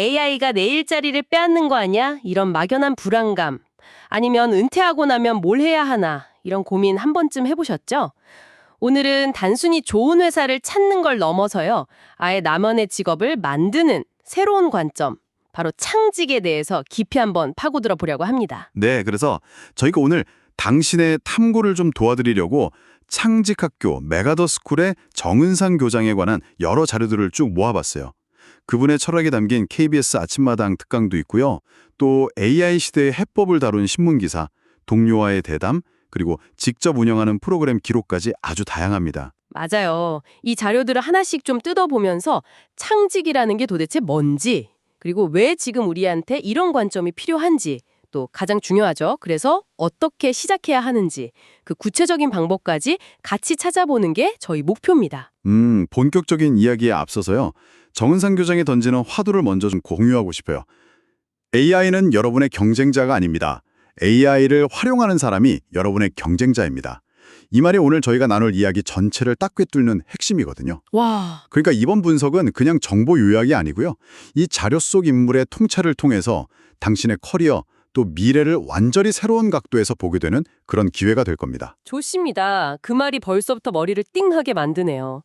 AI가 내 일자리를 빼앗는 거 아니야? 이런 막연한 불안감. 아니면 은퇴하고 나면 뭘 해야 하나? 이런 고민 한 번쯤 해보셨죠? 오늘은 단순히 좋은 회사를 찾는 걸 넘어서요. 아예 나만의 직업을 만드는 새로운 관점, 바로 창직에 대해서 깊이 한번 파고들어 보려고 합니다. 네, 그래서 저희가 오늘 당신의 탐구를 좀 도와드리려고 창직학교 메가더스쿨의 정은상 교장에 관한 여러 자료들을 쭉 모아봤어요. 그분의 철학이 담긴 KBS 아침마당 특강도 있고요. 또 AI 시대의 해법을 다룬 신문기사, 동료와의 대담, 그리고 직접 운영하는 프로그램 기록까지 아주 다양합니다. 맞아요. 이 자료들을 하나씩 좀 뜯어보면서 창직이라는 게 도대체 뭔지, 그리고 왜 지금 우리한테 이런 관점이 필요한지, 또 가장 중요하죠. 그래서 어떻게 시작해야 하는지, 그 구체적인 방법까지 같이 찾아보는 게 저희 목표입니다. 본격적인 이야기에 앞서서요. 정은상 교장이 던지는 화두를 먼저 좀 공유하고 싶어요. AI는 여러분의 경쟁자가 아닙니다. AI를 활용하는 사람이 여러분의 경쟁자입니다. 이 말이 오늘 저희가 나눌 이야기 전체를 딱 꿰뚫는 핵심이거든요. 와, 그러니까 이번 분석은 그냥 정보 요약이 아니고요. 이 자료 속 인물의 통찰을 통해서 당신의 커리어, 또 미래를 완전히 새로운 각도에서 보게 되는 그런 기회가 될 겁니다. 좋습니다. 그 말이 벌써부터 머리를 띵하게 만드네요.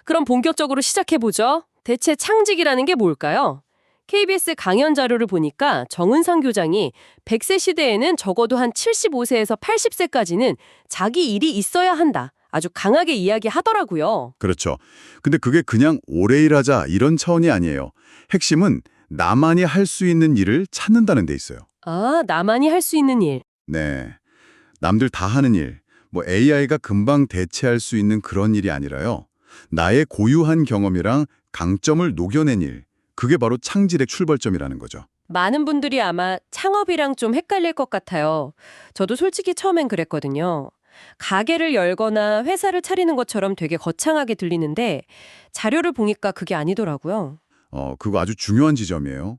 그럼 본격적으로 시작해보죠. 대체 창직이라는 게 뭘까요? KBS 강연 자료를 보니까 정은상 교장이 100세 시대에는 적어도 한 75세에서 80세까지는 자기 일이 있어야 한다. 아주 강하게 이야기하더라고요. 그렇죠. 근데 그게 그냥 오래 일하자 이런 차원이 아니에요. 핵심은 나만이 할 수 있는 일을 찾는다는 데 있어요. 아, 나만이 할 수 있는 일. 네. 남들 다 하는 일, 뭐 AI가 금방 대체할 수 있는 그런 일이 아니라요. 나의 고유한 경험이랑 강점을 녹여낸 일, 그게 바로 창질의 출발점이라는 거죠. 많은 분들이 아마 창업이랑 좀 헷갈릴 것 같아요. 저도 솔직히 처음엔 그랬거든요. 가게를 열거나 회사를 차리는 것처럼 되게 거창하게 들리는데 자료를 보니까 그게 아니더라고요. 그거 아주 중요한 지점이에요.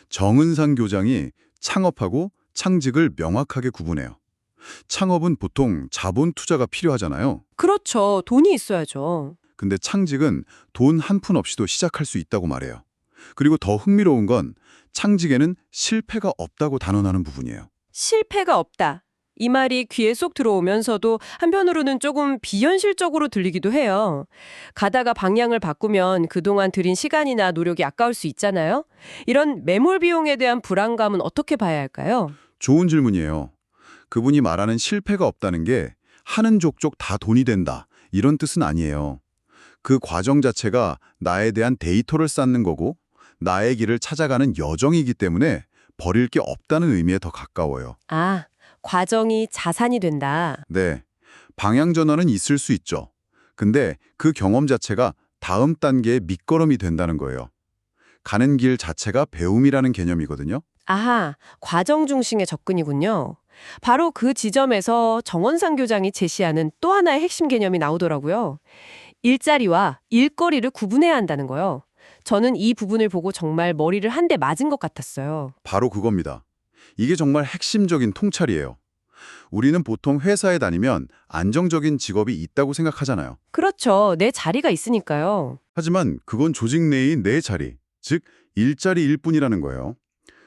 정은상 교장이 창업하고 창직을 명확하게 구분해요. 창업은 보통 자본 투자가 필요하잖아요. 그렇죠. 돈이 있어야죠. 근데 창직은 돈 한 푼 없이도 시작할 수 있다고 말해요. 그리고 더 흥미로운 건 창직에는 실패가 없다고 단언하는 부분이에요. 실패가 없다. 이 말이 귀에 쏙 들어오면서도 한편으로는 조금 비현실적으로 들리기도 해요. 가다가 방향을 바꾸면 그동안 들인 시간이나 노력이 아까울 수 있잖아요. 이런 매몰 비용에 대한 불안감은 어떻게 봐야 할까요? 좋은 질문이에요. 그분이 말하는 실패가 없다는 게 하는 족족 다 돈이 된다, 이런 뜻은 아니에요. 그 과정 자체가 나에 대한 데이터를 쌓는 거고 나의 길을 찾아가는 여정이기 때문에 버릴 게 없다는 의미에 더 가까워요. 아, 과정이 자산이 된다. 네, 방향 전환은 있을 수 있죠. 근데 그 경험 자체가 다음 단계의 밑거름이 된다는 거예요. 가는 길 자체가 배움이라는 개념이거든요. 아하, 과정 중심의 접근이군요. 바로 그 지점에서 정원상 교장이 제시하는 또 하나의 핵심 개념이 나오더라고요. 일자리와 일거리를 구분해야 한다는 거요. 저는 이 부분을 보고 정말 머리를 한 대 맞은 것 같았어요. 바로 그겁니다. 이게 정말 핵심적인 통찰이에요. 우리는 보통 회사에 다니면 안정적인 직업이 있다고 생각하잖아요. 그렇죠. 내 자리가 있으니까요. 하지만 그건 조직 내의 내 자리, 즉 일자리일 뿐이라는 거예요.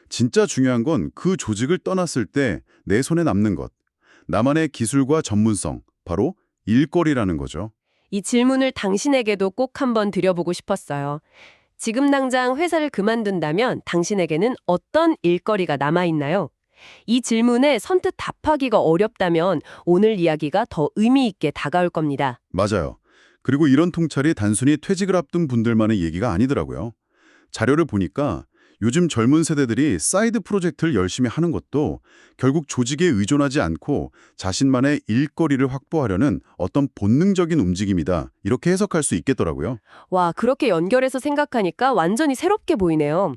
진짜 중요한 건 그 조직을 떠났을 때 내 손에 남는 것, 나만의 기술과 전문성, 바로 일거리라는 거죠. 이 질문을 당신에게도 꼭 한번 드려보고 싶었어요. 지금 당장 회사를 그만둔다면 당신에게는 어떤 일거리가 남아있나요? 이 질문에 선뜻 답하기가 어렵다면 오늘 이야기가 더 의미 있게 다가올 겁니다. 맞아요. 그리고 이런 통찰이 단순히 퇴직을 앞둔 분들만의 얘기가 아니더라고요. 자료를 보니까 요즘 젊은 세대들이 사이드 프로젝트를 열심히 하는 것도 결국 조직에 의존하지 않고 자신만의 일거리를 확보하려는 어떤 본능적인 움직임이다, 이렇게 해석할 수 있겠더라고요. 와, 그렇게 연결해서 생각하니까 완전히 새롭게 보이네요.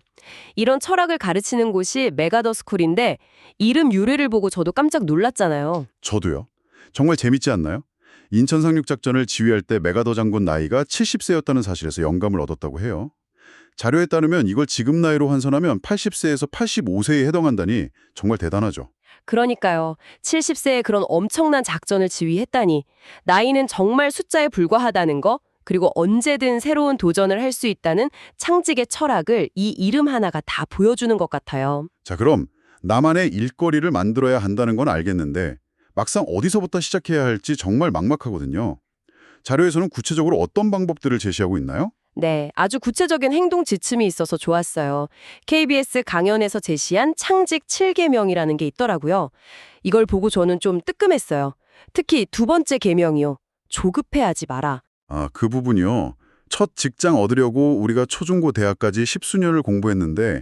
이런 철학을 가르치는 곳이 메가더스쿨인데 이름 유래를 보고 저도 깜짝 놀랐잖아요. 저도요. 정말 재밌지 않나요? 인천 상륙작전을 지휘할 때 메가더 장군 나이가 70세였다는 사실에서 영감을 얻었다고 해요. 자료에 따르면 이걸 지금 나이로 환산하면 80세에서 85세에 해당한다니 정말 대단하죠. 그러니까요. 70세에 그런 엄청난 작전을 지휘했다니 나이는 정말 숫자에 불과하다는 거, 그리고 언제든 새로운 도전을 할 수 있다는 창직의 철학을 이 이름 하나가 다 보여주는 것 같아요. 자, 그럼 나만의 일거리를 만들어야 한다는 건 알겠는데 막상 어디서부터 시작해야 할지 정말 막막하거든요. 자료에서는 구체적으로 어떤 방법들을 제시하고 있나요? 네, 아주 구체적인 행동 지침이 있어서 좋았어요. KBS 강연에서 제시한 창직 7계명이라는 게 있더라고요. 이걸 보고 저는 좀 뜨끔했어요. 특히 두 번째 계명이요. 조급해하지 마라. 아, 그 부분이요. 첫 직장 얻으려고 우리가 초중고 대학까지 십수년을 공부했는데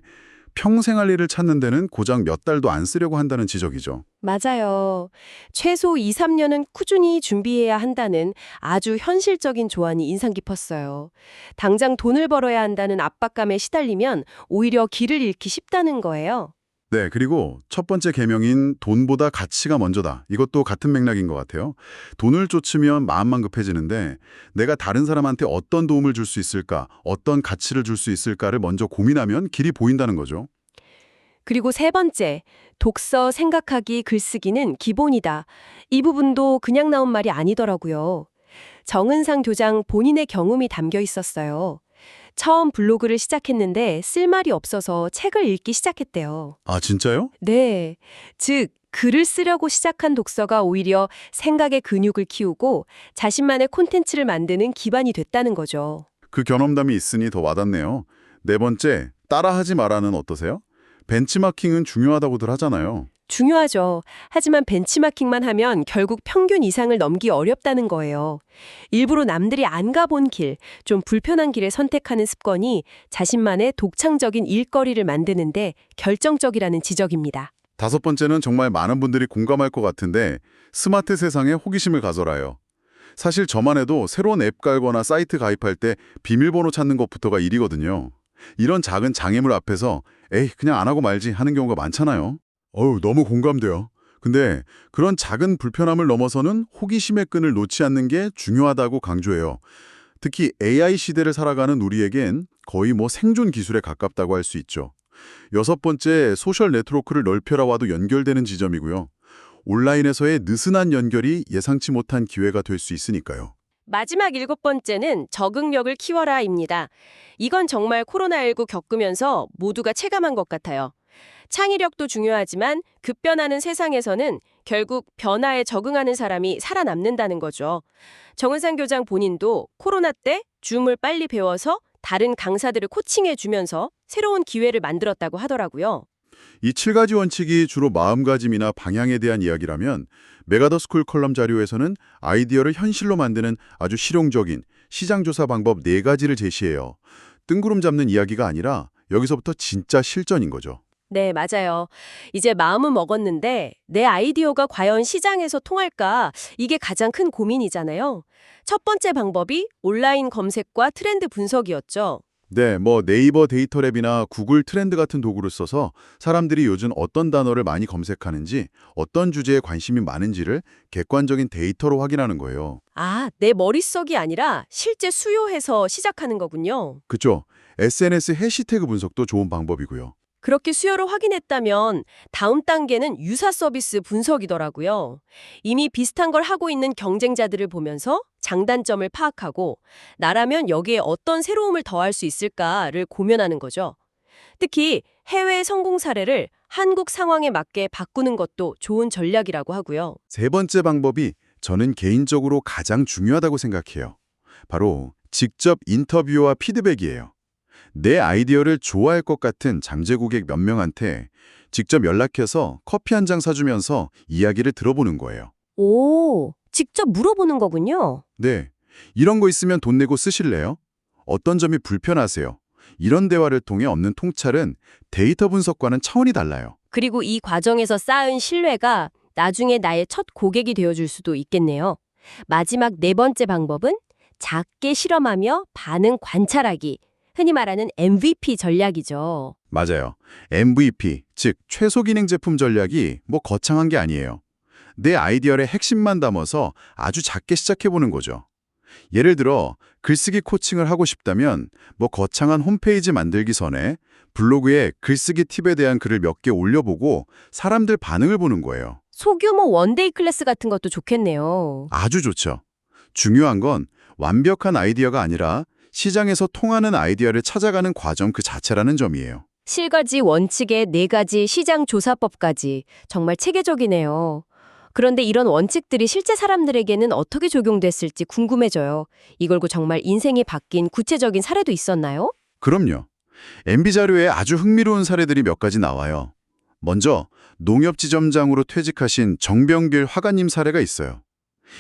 평생 할 일을 찾는 데는 고작 몇 달도 안 쓰려고 한다는 지적이죠. 맞아요. 최소 2, 3년은 꾸준히 준비해야 한다는 아주 현실적인 조언이 인상 깊었어요. 당장 돈을 벌어야 한다는 압박감에 시달리면 오히려 길을 잃기 쉽다는 거예요. 네, 그리고 첫 번째 계명인 돈보다 가치가 먼저다. 이것도 같은 맥락인 것 같아요. 돈을 쫓으면 마음만 급해지는데 내가 다른 사람한테 어떤 도움을 줄 수 있을까, 어떤 가치를 줄 수 있을까를 먼저 고민하면 길이 보인다는 거죠. 그리고 세 번째, 독서, 생각하기, 글쓰기는 기본이다. 이 부분도 그냥 나온 말이 아니더라고요. 정은상 교장 본인의 경험이 담겨 있었어요. 처음 블로그를 시작했는데 쓸 말이 없어서 책을 읽기 시작했대요. 아, 진짜요? 네. 즉, 글을 쓰려고 시작한 독서가 오히려 생각의 근육을 키우고 자신만의 콘텐츠를 만드는 기반이 됐다는 거죠. 그 경험담이 있으니 더 와닿네요. 네 번째, 따라하지 마라는 어떠세요? 벤치마킹은 중요하다고들 하잖아요. 중요하죠. 하지만 벤치마킹만 하면 결국 평균 이상을 넘기 어렵다는 거예요. 일부러 남들이 안 가본 길, 좀 불편한 길을 선택하는 습관이 자신만의 독창적인 일거리를 만드는데 결정적이라는 지적입니다. 다섯 번째는 정말 많은 분들이 공감할 것 같은데 스마트 세상에 호기심을 가져라요. 사실 저만 해도 새로운 앱 깔거나 사이트 가입할 때 비밀번호 찾는 것부터가 일이거든요. 이런 작은 장애물 앞에서 에이, 그냥 안 하고 말지 하는 경우가 많잖아요. 어우, 너무 공감돼요. 근데 그런 작은 불편함을 넘어서는 호기심의 끈을 놓지 않는 게 중요하다고 강조해요. 특히 AI 시대를 살아가는 우리에겐 거의 생존 기술에 가깝다고 할 수 있죠. 여섯 번째, 소셜 네트워크를 넓혀라 와도 연결되는 지점이고요. 온라인에서의 느슨한 연결이 예상치 못한 기회가 될 수 있으니까요. 마지막 일곱 번째는 적응력을 키워라입니다. 이건 정말 코로나19 겪으면서 모두가 체감한 것 같아요. 창의력도 중요하지만 급변하는 세상에서는 결국 변화에 적응하는 사람이 살아남는다는 거죠. 정은상 교장 본인도 코로나 때 줌을 빨리 배워서 다른 강사들을 코칭해주면서 새로운 기회를 만들었다고 하더라고요. 이 7가지 원칙이 주로 마음가짐이나 방향에 대한 이야기라면 메가더스쿨 컬럼 자료에서는 아이디어를 현실로 만드는 아주 실용적인 시장조사 방법 4가지를 제시해요. 뜬구름 잡는 이야기가 아니라 여기서부터 진짜 실전인 거죠. 네, 맞아요. 이제 마음은 먹었는데 내 아이디어가 과연 시장에서 통할까? 이게 가장 큰 고민이잖아요. 첫 번째 방법이 온라인 검색과 트렌드 분석이었죠. 네, 네이버 데이터랩이나 구글 트렌드 같은 도구를 써서 사람들이 요즘 어떤 단어를 많이 검색하는지, 어떤 주제에 관심이 많은지를 객관적인 데이터로 확인하는 거예요. 아, 내 머릿속이 아니라 실제 수요해서 시작하는 거군요. 그죠? SNS 해시태그 분석도 좋은 방법이고요. 그렇게 수요를 확인했다면 다음 단계는 유사 서비스 분석이더라고요. 이미 비슷한 걸 하고 있는 경쟁자들을 보면서 장단점을 파악하고 나라면 여기에 어떤 새로움을 더할 수 있을까를 고민하는 거죠. 특히 해외 성공 사례를 한국 상황에 맞게 바꾸는 것도 좋은 전략이라고 하고요. 세 번째 방법이 저는 개인적으로 가장 중요하다고 생각해요. 바로 직접 인터뷰와 피드백이에요. 내 아이디어를 좋아할 것 같은 잠재 고객 몇 명한테 직접 연락해서 커피 한 잔 사주면서 이야기를 들어보는 거예요. 오, 직접 물어보는 거군요. 네, 이런 거 있으면 돈 내고 쓰실래요? 어떤 점이 불편하세요? 이런 대화를 통해 얻는 통찰은 데이터 분석과는 차원이 달라요. 그리고 이 과정에서 쌓은 신뢰가 나중에 나의 첫 고객이 되어줄 수도 있겠네요. 마지막 네 번째 방법은 작게 실험하며 반응 관찰하기. 흔히 말하는 MVP 전략이죠. 맞아요. MVP, 즉 최소 기능 제품 전략이 거창한 게 아니에요. 내 아이디어의 핵심만 담아서 아주 작게 시작해보는 거죠. 예를 들어 글쓰기 코칭을 하고 싶다면 거창한 홈페이지 만들기 전에 블로그에 글쓰기 팁에 대한 글을 몇 개 올려보고 사람들 반응을 보는 거예요. 소규모 원데이 클래스 같은 것도 좋겠네요. 아주 좋죠. 중요한 건 완벽한 아이디어가 아니라 시장에서 통하는 아이디어를 찾아가는 과정 그 자체라는 점이에요. 실가지 원칙의 4가지 시장 조사법까지 정말 체계적이네요. 그런데 이런 원칙들이 실제 사람들에게는 어떻게 적용됐을지 궁금해져요. 이걸 고 정말 인생이 바뀐 구체적인 사례도 있었나요? 그럼요. MB 자료에 아주 흥미로운 사례들이 몇 가지 나와요. 먼저 농협지점장으로 퇴직하신 정병길 화가님 사례가 있어요.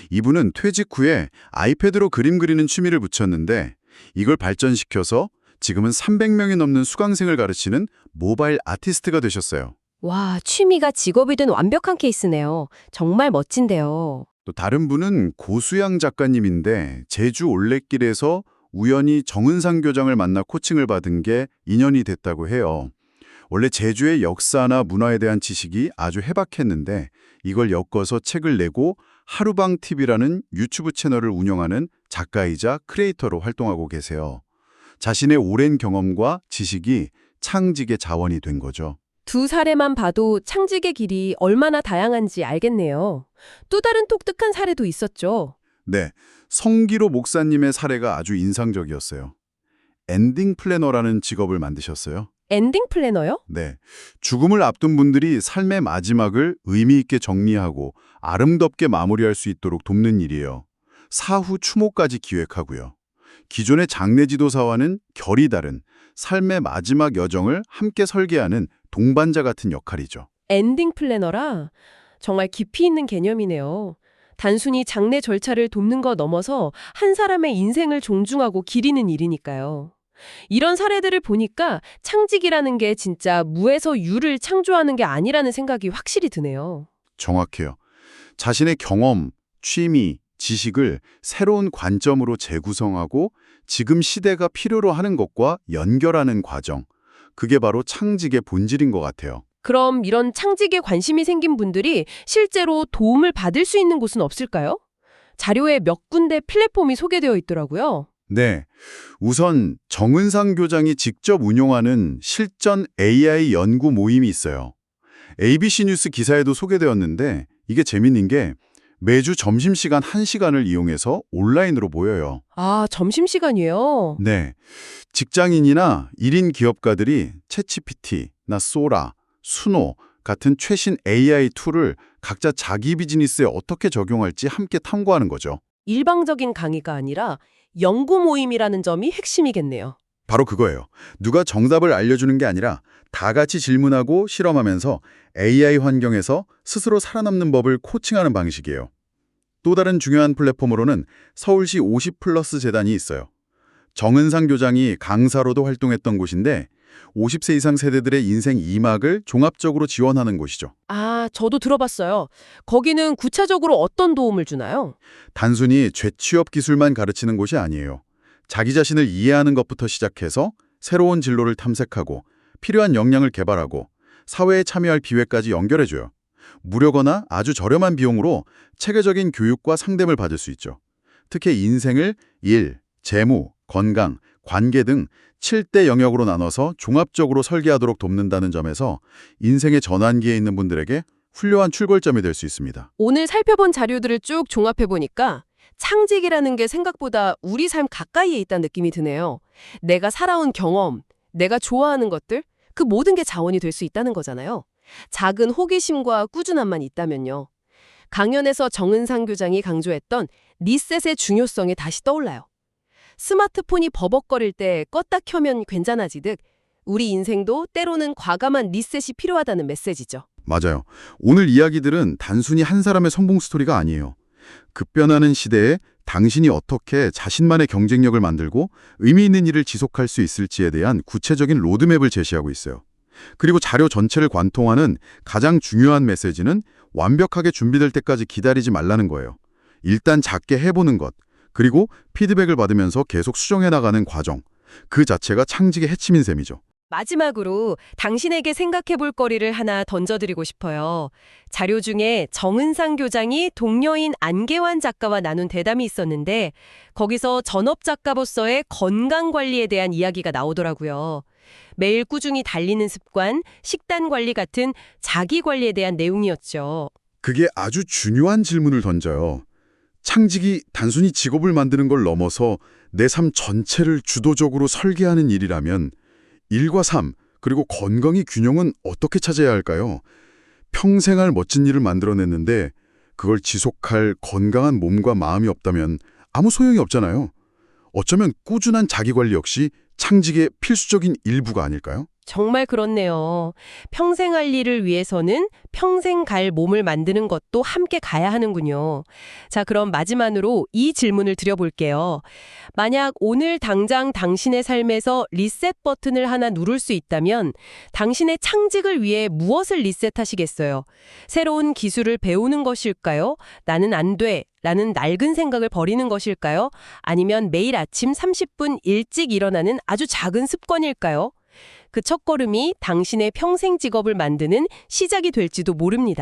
이분은 퇴직 후에 아이패드로 그림 그리는 취미를 붙였는데 이걸 발전시켜서 지금은 300명이 넘는 수강생을 가르치는 모바일 아티스트가 되셨어요. 와, 취미가 직업이 된 완벽한 케이스네요. 정말 멋진데요. 또 다른 분은 고수양 작가님인데 제주 올레길에서 우연히 정은상 교장을 만나 코칭을 받은 게 인연이 됐다고 해요. 원래 제주의 역사나 문화에 대한 지식이 아주 해박했는데 이걸 엮어서 책을 내고 하루방TV라는 유튜브 채널을 운영하는 작가이자 크리에이터로 활동하고 계세요. 자신의 오랜 경험과 지식이 창직의 자원이 된 거죠. 두 사례만 봐도 창직의 길이 얼마나 다양한지 알겠네요. 또 다른 독특한 사례도 있었죠. 네, 성기로 목사님의 사례가 아주 인상적이었어요. 엔딩 플래너라는 직업을 만드셨어요. 엔딩 플래너요? 네, 죽음을 앞둔 분들이 삶의 마지막을 의미 있게 정리하고 아름답게 마무리할 수 있도록 돕는 일이에요. 사후 추모까지 기획하고요. 기존의 장례 지도사와는 결이 다른 삶의 마지막 여정을 함께 설계하는 동반자 같은 역할이죠. 엔딩 플래너라 정말 깊이 있는 개념이네요. 단순히 장례 절차를 돕는 것 넘어서 한 사람의 인생을 존중하고 기리는 일이니까요. 이런 사례들을 보니까 창직이라는 게 진짜 무에서 유를 창조하는 게 아니라는 생각이 확실히 드네요. 정확해요. 자신의 경험, 취미, 지식을 새로운 관점으로 재구성하고 지금 시대가 필요로 하는 것과 연결하는 과정. 그게 바로 창직의 본질인 것 같아요. 그럼 이런 창직에 관심이 생긴 분들이 실제로 도움을 받을 수 있는 곳은 없을까요? 자료에 몇 군데 플랫폼이 소개되어 있더라고요. 네. 우선 정은상 교장이 직접 운용하는 실전 AI 연구 모임이 있어요. ABC 뉴스 기사에도 소개되었는데 이게 재밌는 게 매주 점심시간 1시간을 이용해서 온라인으로 모여요. 아, 점심시간이에요? 네. 직장인이나 1인 기업가들이 챗GPT나 소라, 수노 같은 최신 AI 툴을 각자 자기 비즈니스에 어떻게 적용할지 함께 탐구하는 거죠. 일방적인 강의가 아니라 연구 모임이라는 점이 핵심이겠네요. 바로 그거예요. 누가 정답을 알려주는 게 아니라 다 같이 질문하고 실험하면서 AI 환경에서 스스로 살아남는 법을 코칭하는 방식이에요. 또 다른 중요한 플랫폼으로는 서울시 50플러스 재단이 있어요. 정은상 교장이 강사로도 활동했던 곳인데 50세 이상 세대들의 인생 2막을 종합적으로 지원하는 곳이죠. 아, 저도 들어봤어요. 거기는 구체적으로 어떤 도움을 주나요? 단순히 재취업 기술만 가르치는 곳이 아니에요. 자기 자신을 이해하는 것부터 시작해서 새로운 진로를 탐색하고 필요한 역량을 개발하고 사회에 참여할 기회까지 연결해줘요. 무료거나 아주 저렴한 비용으로 체계적인 교육과 상담을 받을 수 있죠. 특히 인생을 일, 재무, 건강, 관계 등 7대 영역으로 나눠서 종합적으로 설계하도록 돕는다는 점에서 인생의 전환기에 있는 분들에게 훌륭한 출발점이 될 수 있습니다. 오늘 살펴본 자료들을 쭉 종합해보니까 창직이라는 게 생각보다 우리 삶 가까이에 있다는 느낌이 드네요. 내가 살아온 경험, 내가 좋아하는 것들, 그 모든 게 자원이 될 수 있다는 거잖아요. 작은 호기심과 꾸준함만 있다면요. 강연에서 정은상 교장이 강조했던 리셋의 중요성이 다시 떠올라요. 스마트폰이 버벅거릴 때 껐다 켜면 괜찮아지듯 우리 인생도 때로는 과감한 리셋이 필요하다는 메시지죠. 맞아요. 오늘 이야기들은 단순히 한 사람의 성공 스토리가 아니에요. 급변하는 시대에 당신이 어떻게 자신만의 경쟁력을 만들고 의미 있는 일을 지속할 수 있을지에 대한 구체적인 로드맵을 제시하고 있어요. 그리고 자료 전체를 관통하는 가장 중요한 메시지는 완벽하게 준비될 때까지 기다리지 말라는 거예요. 일단 작게 해보는 것, 그리고 피드백을 받으면서 계속 수정해 나가는 과정, 그 자체가 창직의 핵심인 셈이죠. 마지막으로 당신에게 생각해 볼 거리를 하나 던져드리고 싶어요. 자료 중에 정은상 교장이 동료인 안계환 작가와 나눈 대담이 있었는데 거기서 전업 작가로서의 건강관리에 대한 이야기가 나오더라고요. 매일 꾸준히 달리는 습관, 식단 관리 같은 자기 관리에 대한 내용이었죠. 그게 아주 중요한 질문을 던져요. 창직이 단순히 직업을 만드는 걸 넘어서 내 삶 전체를 주도적으로 설계하는 일이라면 일과 삶, 그리고 건강의 균형은 어떻게 찾아야 할까요? 평생 할 멋진 일을 만들어냈는데 그걸 지속할 건강한 몸과 마음이 없다면 아무 소용이 없잖아요. 어쩌면 꾸준한 자기관리 역시 창직의 필수적인 일부가 아닐까요? 정말 그렇네요. 평생 할 일을 위해서는 평생 갈 몸을 만드는 것도 함께 가야 하는군요. 자, 그럼 마지막으로 이 질문을 드려볼게요. 만약 오늘 당장 당신의 삶에서 리셋 버튼을 하나 누를 수 있다면 당신의 창직을 위해 무엇을 리셋하시겠어요? 새로운 기술을 배우는 것일까요? 나는 안 돼. 라는 낡은 생각을 버리는 것일까요? 아니면 매일 아침 30분 일찍 일어나는 아주 작은 습관일까요? 그 첫걸음이 당신의 평생 직업을 만드는 시작이 될지도 모릅니다.